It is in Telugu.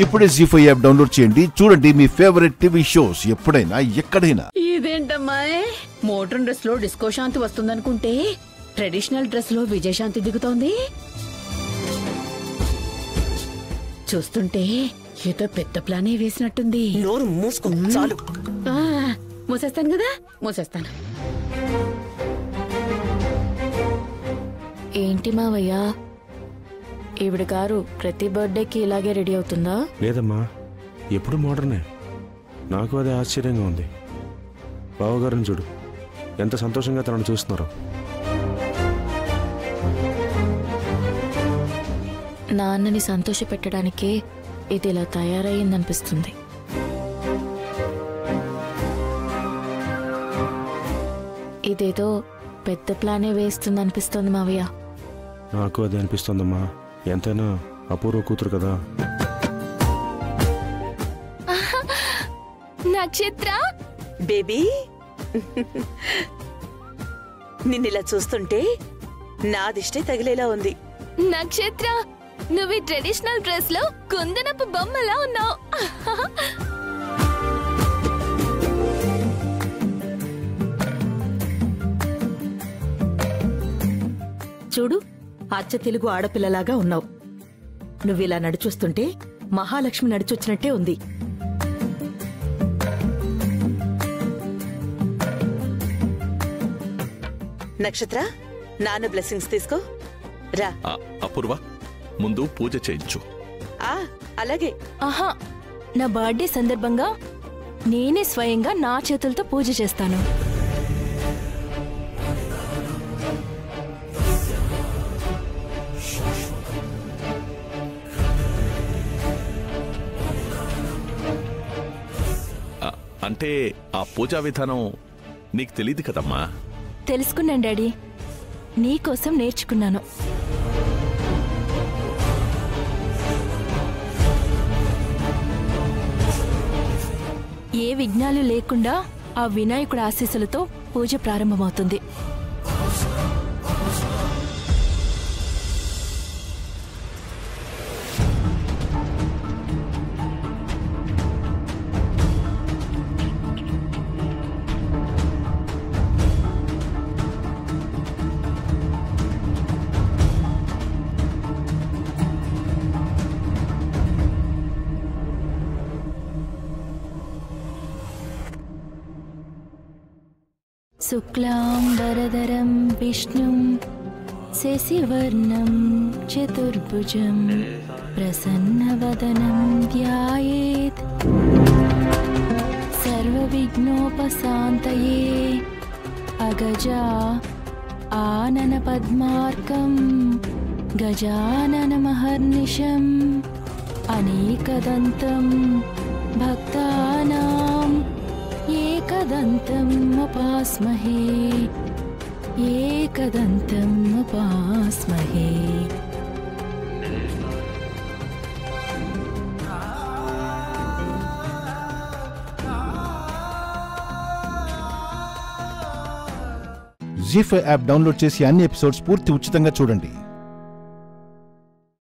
ఇప్పుడే జీ5 యాప్ డౌన్లోడ్ చేయండి. చూడండి మీ ఫేవరెట్ టీవీ షోస్ ఎప్పుడైనా ఎక్కడైనా. ఇదేంటమ్మా మోడ్రన్ డ్రెస్ లో డిస్కో శాంతి వస్తుందనుకుంటే ట్రెడిషనల్ డ్రెస్ లో విజయశాంతి దిగుతోంది. చూస్తుంటే ఏదో పెద్ద ప్లానే వేసినట్టుంది. నోరు మూసుకో చాలు. మూసేస్తాను కదా, మూసేస్తాను. ఏంటి మావయ్య, ఈవిడ గారు ప్రతి బర్త్డేకి ఇలాగే రెడీ అవుతుందా? లేదమ్మా, ఎప్పుడు మోడర్నే. నాకు అదే ఆశ్చర్యంగా ఉంది. బావగారిని చూడు, ఎంత సంతోషంగా తనను చూస్తున్నారో. నాన్నని సంతోష పెట్టడానికే ఇది ఇలా తయారయ్యిందనిపిస్తుంది. ఇదేదో పెద్ద ప్లానే వేస్తుందనిపిస్తుంది మావయ్య. నాకు అదే అనిపిస్తోందమ్మా. ఎంతైనా అపూర్వ కూతురు కదా. నక్షత్ర బేబీ, నిన్నిలా చూస్తుంటే నా దిష్టే తగిలేలా ఉంది. నక్షత్ర, నువ్వు ట్రెడిషనల్ డ్రెస్ లో కుందనపు బొమ్మలా ఉన్నావు. చూడు, అచ్చ తెలుగు ఆడపిల్లలాగా ఉన్నావు. నువ్విలా నడిచొస్తుంటే మహాలక్ష్మి నడిచొచ్చినట్టే ఉంది. నక్షత్ర, నాన్న బ్లెస్సింగ్స్ తీసుకో రా. అపూర్వ, ముందు పూజ చేయించు. అలాగే. ఆహా, నా బర్త్డే సందర్భంగా నేనే స్వయంగా నా చేతులతో పూజ చేస్తాను. అంటే ఆ పూజా విధానం నీకు తెలియదు కదమ్మా. తెలుసుకున్నాను డాడీ, నీకోసం నేర్చుకున్నాను. ఏ విఘ్నాలు లేకుండా ఆ వినాయకుడి ఆశీస్సులతో పూజ ప్రారంభమవుతుంది. శుక్లాంబరధరం విష్ణుం శశివర్ణం చతుర్భుజం ప్రసన్నవదనం ధ్యాయేత్ సర్వవిఘ్నోపశాంతయే అగజా ఆనన పద్మార్కం గజాననమహర్నిశం అనేకదంతం భక్తానాం ఏకదంతం ఉపాస్మహే ఏకదంతం ఉపాస్మహే. జీ5 యాప్ డౌన్లోడ్ చేసి అన్ని ఎపిసోడ్స్ పూర్తి ఉచితంగా చూడండి.